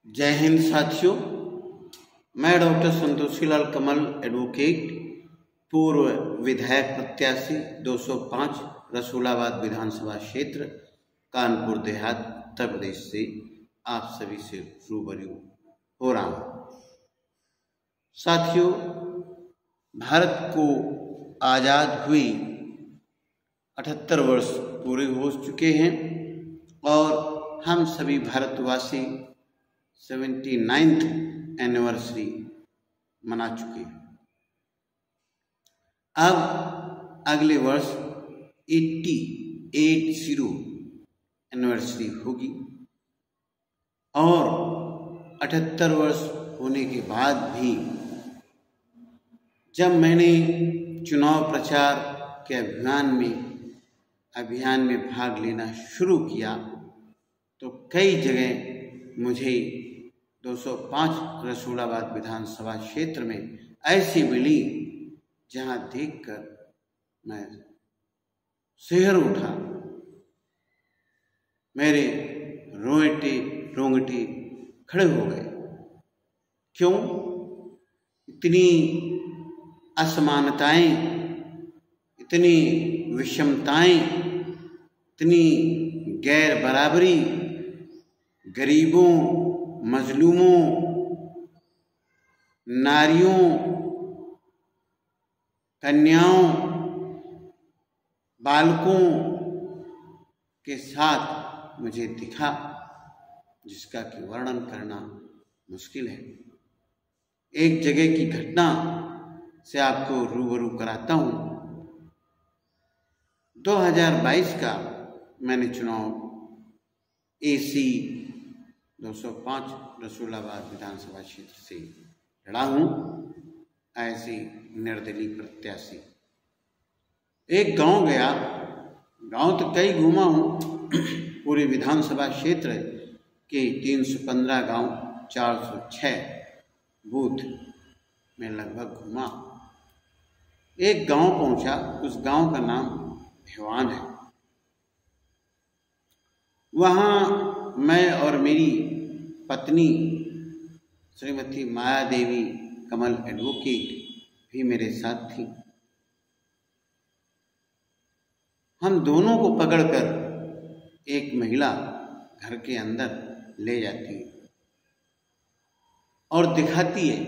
जय हिंद साथियों, मैं डॉक्टर संतोषी लाल कमल एडवोकेट, पूर्व विधायक प्रत्याशी 205 रसूलाबाद विधानसभा क्षेत्र, कानपुर देहात, उत्तर प्रदेश से आप सभी से रूबरू हो रहा हूँ। साथियों, भारत को आज़ाद हुई 78 वर्ष पूरे हो चुके हैं और हम सभी भारतवासी 79th एनिवर्सरी मना चुके हैं। अब अगले वर्ष 80 एनिवर्सरी होगी और 78 वर्ष होने के बाद भी जब मैंने चुनाव प्रचार के अभियान में भाग लेना शुरू किया तो कई जगह मुझे 205 रसूलाबाद विधानसभा क्षेत्र में ऐसी मिली जहां देखकर मैं सिहर उठा, मेरे रोंगटे खड़े हो गए। क्यों? इतनी असमानताएं, इतनी विषमताएं, इतनी गैर बराबरी, गरीबों, मजलूमों, नारियों, कन्याओं, बालकों के साथ मुझे दिखा, जिसका कि वर्णन करना मुश्किल है। एक जगह की घटना से आपको रूबरू कराता हूँ। 2022 का मैंने चुनाव AC 205 रसूलाबाद विधानसभा क्षेत्र से लड़ा हूँ, ऐसे निर्दलीय प्रत्याशी। एक गांव गया, गांव तो कई घूमा हूँ, पूरे विधानसभा क्षेत्र के 315 गांव, 406 बूथ में लगभग घूमा। एक गांव पहुंचा, उस गांव का नाम भिवान है। वहाँ मैं और मेरी पत्नी श्रीमती माया देवी कमल एडवोकेट भी मेरे साथ थी। हम दोनों को पकड़कर एक महिला घर के अंदर ले जाती है और दिखाती है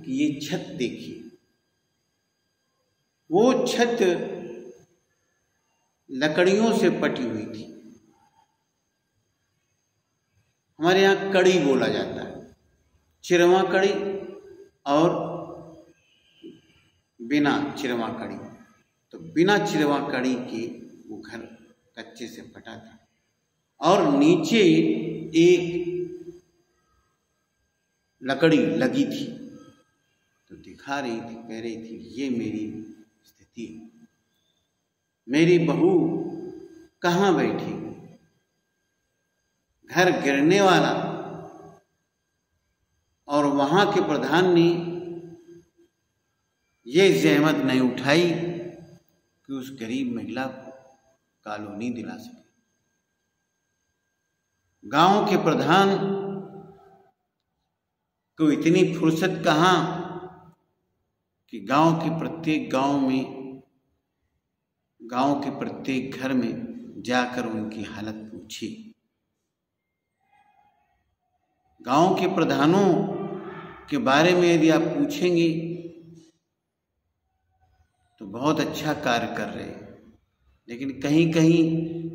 कि ये छत देखिए। वो छत लकड़ियों से पटी हुई थी। हमारे यहाँ कड़ी बोला जाता है, चिरवा कड़ी और बिना चिरवा कड़ी। तो बिना चिरवा कड़ी के वो घर कच्चे से पटा था और नीचे एक लकड़ी लगी थी। तो दिखा रही थी, कह रही थी ये मेरी स्थिति, मेरी बहू कहाँ बैठी, घर गिरने वाला। और वहां के प्रधान ने ये जहमत नहीं उठाई कि उस गरीब महिला को कॉलोनी दिला सके। गांव के प्रधान को इतनी फुर्सत कहाँ कि गांव के प्रत्येक घर में जाकर उनकी हालत पूछी। गांव के प्रधानों के बारे में यदि आप पूछेंगे तो बहुत अच्छा कार्य कर रहे हैं, लेकिन कहीं कहीं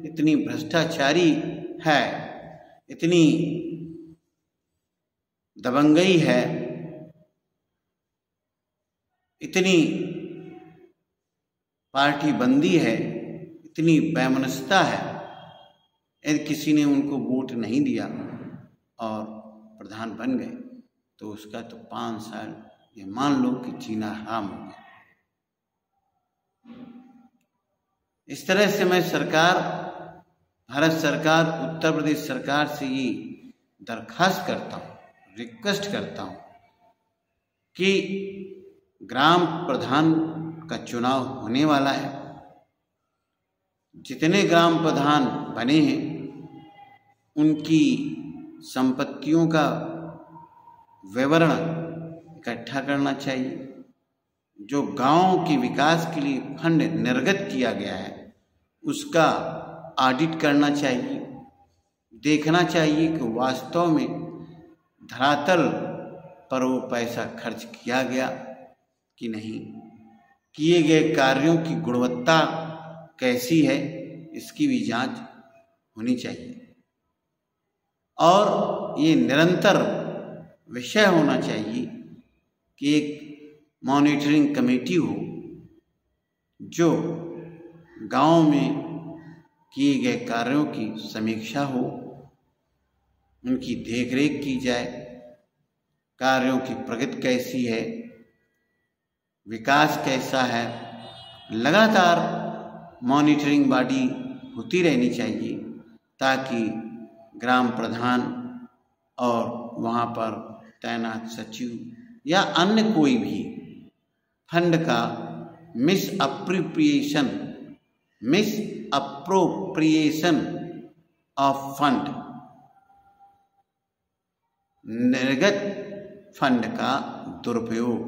इतनी भ्रष्टाचारी है, इतनी दबंगई है, इतनी पार्टी बंदी है, इतनी वैमनस्यता है। यदि किसी ने उनको वोट नहीं दिया और प्रधान बन गए तो उसका तो 5 साल ये मान लो कि जीना हराम हो गया। इस तरह से मैं भारत सरकार, उत्तर प्रदेश सरकार से ये दरखास्त करता हूँ, रिक्वेस्ट करता हूँ कि ग्राम प्रधान का चुनाव होने वाला है। जितने ग्राम प्रधान बने हैं उनकी संपत्तियों का विवरण इकट्ठा करना चाहिए। जो गांव के विकास के लिए फंड निर्गत किया गया है उसका ऑडिट करना चाहिए। देखना चाहिए कि वास्तव में धरातल पर वो पैसा खर्च किया गया कि नहीं, किए गए कार्यों की गुणवत्ता कैसी है, इसकी भी जांच होनी चाहिए। और ये निरंतर विषय होना चाहिए कि एक मॉनिटरिंग कमेटी हो जो गांव में किए गए कार्यों की समीक्षा हो, उनकी देखरेख की जाए, कार्यों की प्रगति कैसी है, विकास कैसा है। लगातार मॉनिटरिंग बॉडी होती रहनी चाहिए ताकि ग्राम प्रधान और वहाँ पर तैनात सचिव या अन्य कोई भी फंड का मिस अप्रोप्रिएशन ऑफ फंड, निर्गत फंड का दुरुपयोग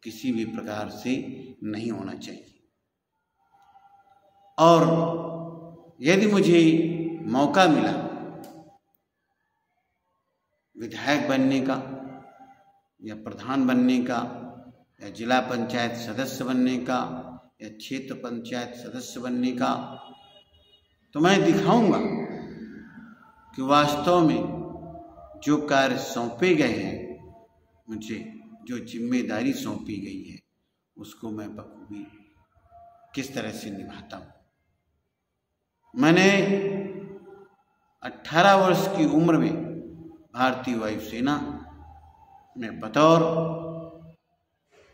किसी भी प्रकार से नहीं होना चाहिए। और यदि मुझे मौका मिला विधायक बनने का या प्रधान बनने का या जिला पंचायत सदस्य बनने का या क्षेत्र पंचायत सदस्य बनने का, तो मैं दिखाऊंगा कि वास्तव में जो कार्य सौंपे गए हैं, मुझे जो जिम्मेदारी सौंपी गई है उसको मैं बखूबी किस तरह से निभाता हूँ। मैंने 18 वर्ष की उम्र में भारतीय वायुसेना में बतौर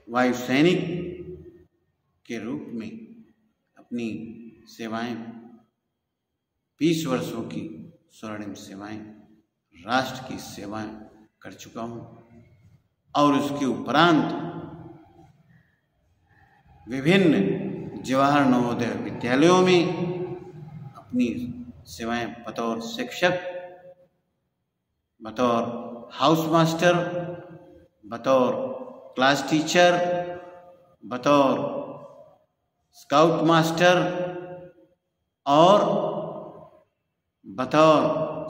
वायु सैनिक के रूप में अपनी सेवाएं 20 वर्षों की स्वर्णिम सेवाएं, राष्ट्र की सेवाएं कर चुका हूँ। और उसके उपरांत विभिन्न जवाहर नवोदय विद्यालयों में अपनी सेवाएं बतौर शिक्षक, बतौर हाउस मास्टर, बतौर क्लास टीचर, बतौर स्काउट मास्टर और बतौर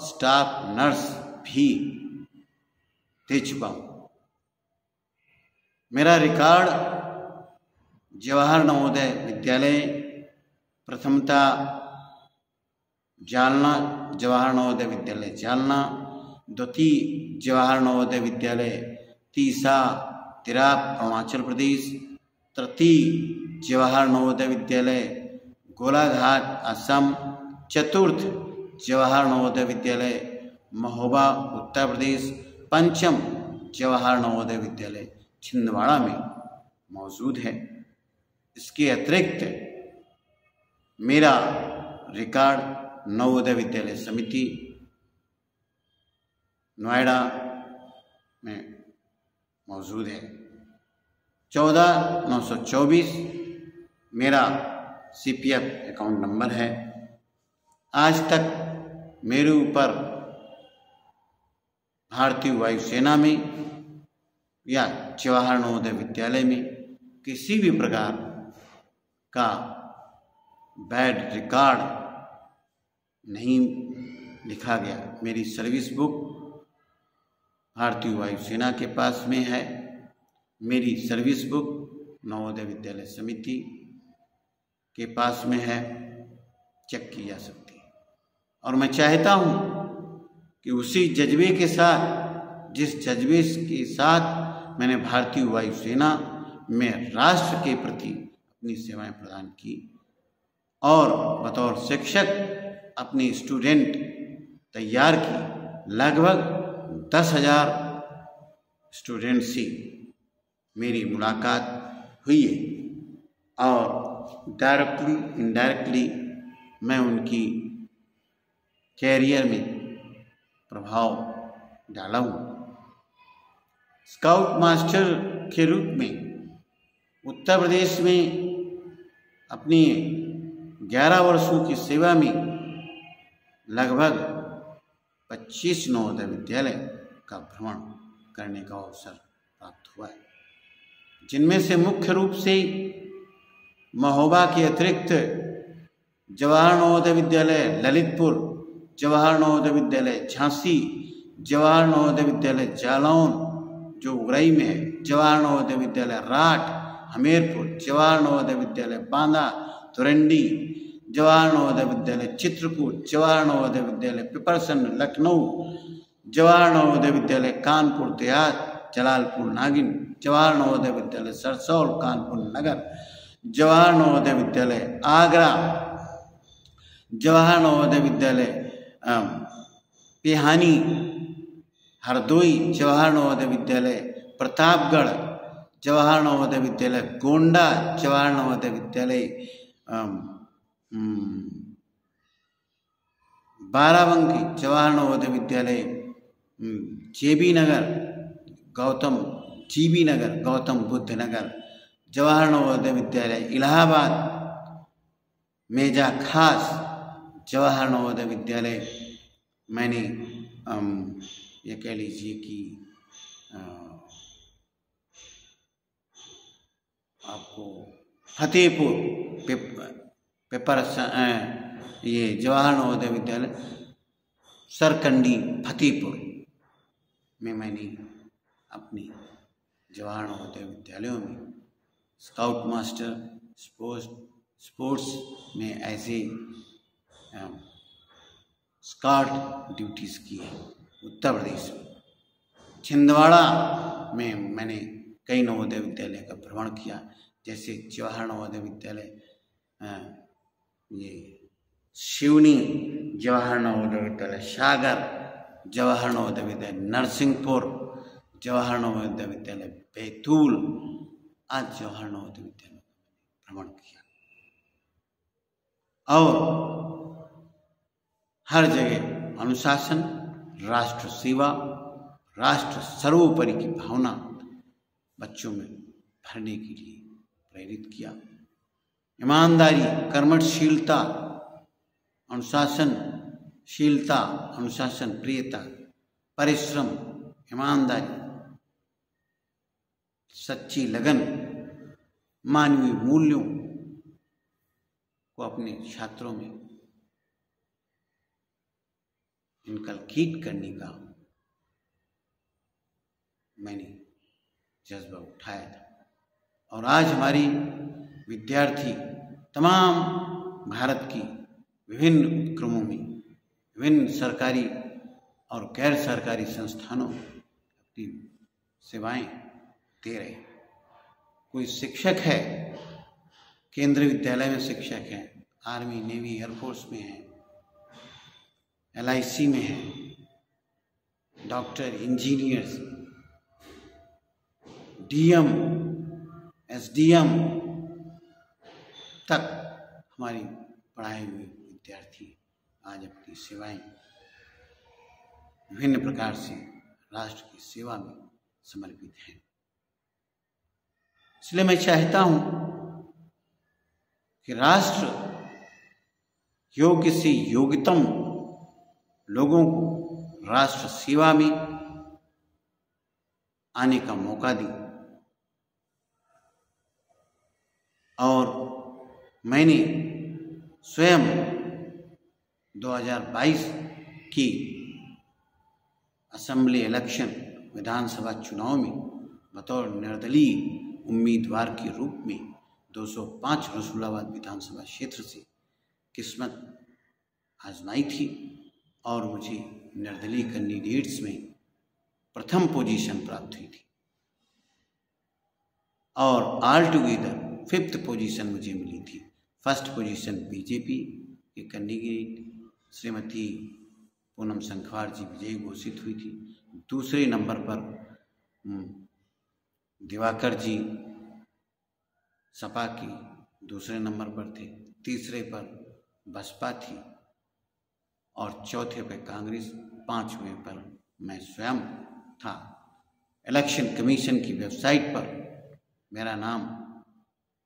स्टाफ नर्स भी दे चुका हूँ। मेरा रिकॉर्ड जवाहर नवोदय विद्यालय प्रथमता जालना, जवाहर नवोदय विद्यालय जालना, द्वितीय जवाहर नवोदय विद्यालय तीसा तिराप अरुणाचल प्रदेश, तृतीय जवाहर नवोदय विद्यालय गोलाघाट असम, चतुर्थ जवाहर नवोदय विद्यालय महोबा उत्तर प्रदेश, पंचम जवाहर नवोदय विद्यालय छिंदवाड़ा में मौजूद है। इसके अतिरिक्त मेरा रिकॉर्ड नवोदय विद्यालय समिति नोएडा में मौजूद है। 14,924 मेरा CPF अकाउंट नंबर है। आज तक मेरे ऊपर भारतीय वायुसेना में या जवाहर नवोदय विद्यालय में किसी भी प्रकार का बैड रिकॉर्ड नहीं लिखा गया। मेरी सर्विस बुक भारतीय वायुसेना के पास में है। मेरी सर्विस बुक नवोदय विद्यालय समिति के पास में है, चेक की जा सकती है। और मैं चाहता हूँ कि उसी जज्बे के साथ, जिस जज्बे के साथ मैंने भारतीय वायुसेना में राष्ट्र के प्रति अपनी सेवाएं प्रदान की और बतौर शिक्षक अपनी स्टूडेंट तैयार की, लगभग 10,000 स्टूडेंट से मेरी मुलाकात हुई है और डायरेक्टली इनडायरेक्टली मैं उनकी कैरियर में प्रभाव डाला हूँ। स्काउट मास्टर के रूप में उत्तर प्रदेश में अपनी 11 वर्षों की सेवा में लगभग 25 नवोदय विद्यालय का भ्रमण करने का अवसर प्राप्त हुआ है, जिनमें से मुख्य रूप से महोबा के अतिरिक्त जवाहर नवोदय विद्यालय ललितपुर, जवाहर नवोदय विद्यालय झांसी, जवाहर नवोदय विद्यालय जालौन जो उगरई में है, जवाहर नवोदय विद्यालय राठ हमीरपुर, जवाहर नवोदय विद्यालय बांदा धुरंडी, जवाहर नवोदय विद्यालय चित्रकूट, जवाहर नवोदय विद्यालय पिपरसन लखनऊ, जवाहर नवोदय विद्यालय कानपुर देहात जलालपुर नागिन, जवाहर नवोदय विद्यालय सरसौल कानपुर नगर, जवाहर नवोदय विद्यालय आगरा, जवाहर नवोदय विद्यालय पिहानी हरदोई, जवाहर नवोदय विद्यालय प्रतापगढ़, जवाहर नवोदय विद्यालय गोंडा, जवाहर नवोदय विद्यालय बाराबंकी, जवाहर नवोदय विद्यालय जेबी नगर गौतम बुद्ध नगर, जवाहर नवोदय विद्यालय इलाहाबाद मेजा खास, जवाहर नवोदय विद्यालय मैंने ये कह लीजिए कि आपको फतेहपुर पेपर ये जवाहर नवोदय विद्यालय सरकंडी फतेहपुर में मैंने अपनी जवाहर नवोदय विद्यालयों में स्काउट मास्टर स्पोर्ट्स में ऐसे स्काउट ड्यूटीज़ की है। उत्तर प्रदेश में छिंदवाड़ा में मैंने कई नवोदय विद्यालय का भ्रमण किया, जैसे जवाहर नवोदय विद्यालय ये शिवनी, जवाहर नवोदय विद्यालय सागर, जवाहर नवोदय विद्यालय नरसिंहपुर, जवाहर नवोदय विद्यालय बैतूल, आज जवाहर नवोदय विद्यालय का भ्रमण किया और हर जगह अनुशासन, राष्ट्र सेवा, राष्ट्र सर्वोपरि की भावना बच्चों में भरने के लिए प्रेरित किया। ईमानदारी, कर्मठशीलता, अनुशासनशीलता, अनुशासन प्रियता, परिश्रम, ईमानदारी, सच्ची लगन, मानवीय मूल्यों को अपने छात्रों में इनकलकेट करने का मैंने जज्बा उठाया था और आज हमारी विद्यार्थी तमाम भारत की विभिन्न उपक्रमों में, विभिन्न सरकारी और गैर सरकारी संस्थानों में अपनी सेवाएं दे रहे हैं। कोई शिक्षक है, केंद्रीय विद्यालय में शिक्षक हैं, आर्मी नेवी एयरफोर्स में है, LIC में है, डॉक्टर, इंजीनियर्स, DM, SDM तक हमारी पढ़ाए हुए विद्यार्थी आज अपनी सेवाएं विभिन्न प्रकार से राष्ट्र की सेवा में समर्पित हैं। इसलिए मैं चाहता हूं कि राष्ट्र योग्य से योग्यतम लोगों को राष्ट्र सेवा में आने का मौका दी और मैंने स्वयं 2022 की असेंबली इलेक्शन विधानसभा चुनाव में बतौर निर्दलीय उम्मीदवार के रूप में 205 रसूलाबाद विधानसभा क्षेत्र से किस्मत आजमाई थी और मुझे निर्दलीय कैंडिडेट्स में प्रथम पोजीशन प्राप्त हुई थी और ऑल टुगेदर 5th पोजीशन मुझे मिली थी। फर्स्ट पोजीशन बीजेपी के कैंडिडेट श्रीमती पूनम संखवार जी विजयी घोषित हुई थी। दूसरे नंबर पर दिवाकर जी सपा की दूसरे नंबर पर थे, तीसरे पर बसपा थी और चौथे पर कांग्रेस, पांचवें पर मैं स्वयं था। इलेक्शन कमीशन की वेबसाइट पर मेरा नाम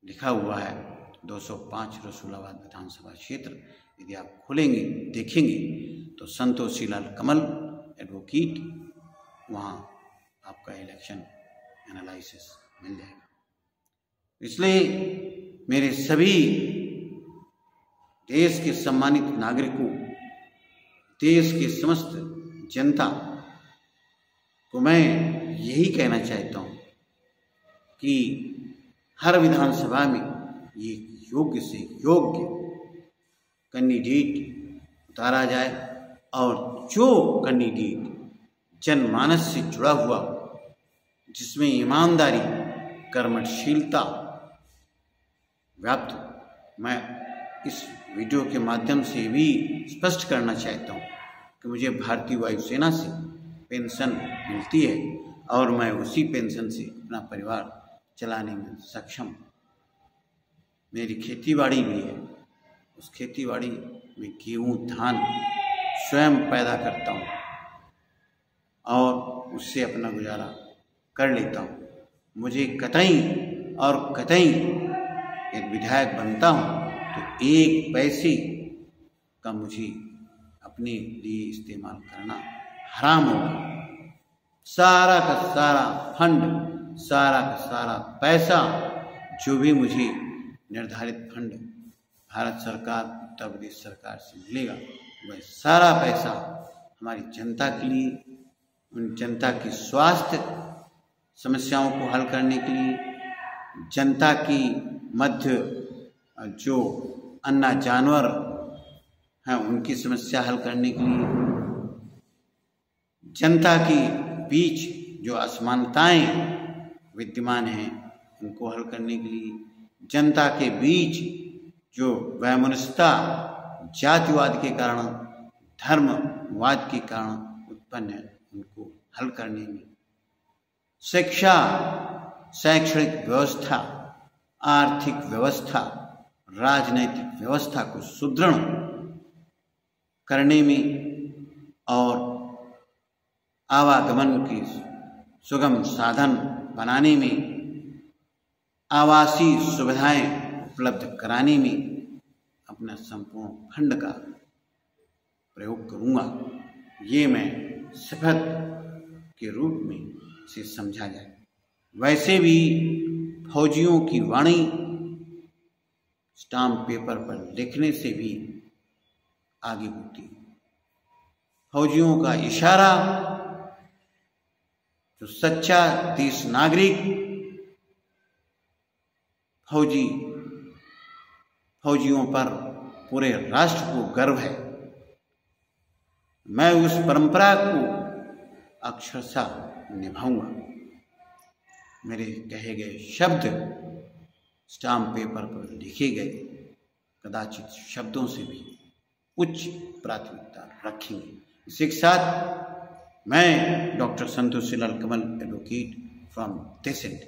लिखा हुआ है 205 रसूलाबाद विधानसभा क्षेत्र। यदि आप खोलेंगे देखेंगे तो संतोषी लाल कमल एडवोकेट वहाँ आपका इलेक्शन एनालिसिस मिल जाएगा। इसलिए मेरे सभी देश के सम्मानित नागरिकों, देश की समस्त जनता को मैं यही कहना चाहता हूँ कि हर विधानसभा में ये योग्य से योग्य कैंडिडेट उतारा जाए और जो कैंडिडेट जनमानस से जुड़ा हुआ, जिसमें ईमानदारी, कर्मठशीलता व्याप्त हो। मैं इस वीडियो के माध्यम से भी स्पष्ट करना चाहता हूँ कि मुझे भारतीय वायुसेना से पेंशन मिलती है और मैं उसी पेंशन से अपना परिवार चलाने में सक्षम। मेरी खेतीबाड़ी भी है, उस खेतीबाड़ी में गेहूँ धान स्वयं पैदा करता हूँ और उससे अपना गुजारा कर लेता हूँ। मुझे कतई और कतई एक विधायक बनता हूँ तो एक पैसे का मुझे अपने लिए इस्तेमाल करना हराम होगा। सारा का सारा फंड, सारा का सारा पैसा जो भी मुझे निर्धारित फंड भारत सरकार, उत्तर प्रदेश सरकार से मिलेगा, वह सारा पैसा हमारी जनता के लिए, उन जनता की स्वास्थ्य समस्याओं को हल करने के लिए, जनता की मध्य जो अन्ना जानवर हैं उनकी समस्या हल करने के लिए, जनता की बीच जो असमानताएं विद्यमान हैं उनको हल करने के लिए, जनता के बीच जो वैमनस्यता जातिवाद के कारण, धर्मवाद के कारण उत्पन्न है उनको हल करने में, शिक्षा, शैक्षणिक व्यवस्था, आर्थिक व्यवस्था, राजनैतिक व्यवस्था को सुदृढ़ करने में और आवागमन के सुगम साधन बनाने में, आवासीय सुविधाएं उपलब्ध कराने में अपना संपूर्ण फंड का प्रयोग करूंगा। ये मैं शपथ के रूप में से समझा जाए। वैसे भी फौजियों की वाणी स्टाम्प पेपर पर लिखने से भी आगे होती है। फौजियों का इशारा, जो सच्चा देश नागरिक फौजियों पर पूरे राष्ट्र को गर्व है। मैं उस परंपरा को अक्षरशः निभाऊंगा। मेरे कहे गए शब्द स्टाम्प पेपर पर लिखे गए कदाचित शब्दों से भी उच्च प्राथमिकता रखेंगे। इसी के साथ मैं doctor Santoshi Lal Kamal, advocate from this and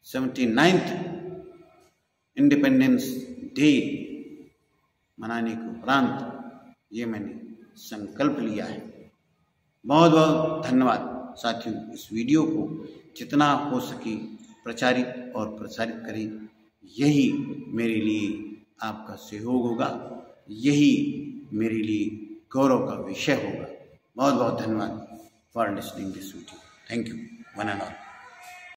79th independence day मनाने के उपरांत ये मैंने संकल्प लिया है। बहुत बहुत धन्यवाद साथियों। इस वीडियो को जितना हो सके प्रचारित और प्रसारित करें। यही मेरे लिए आपका सहयोग होगा, यही मेरे लिए गौरव का विषय होगा। बहुत बहुत धन्यवाद for listening this video. Thank you one and all.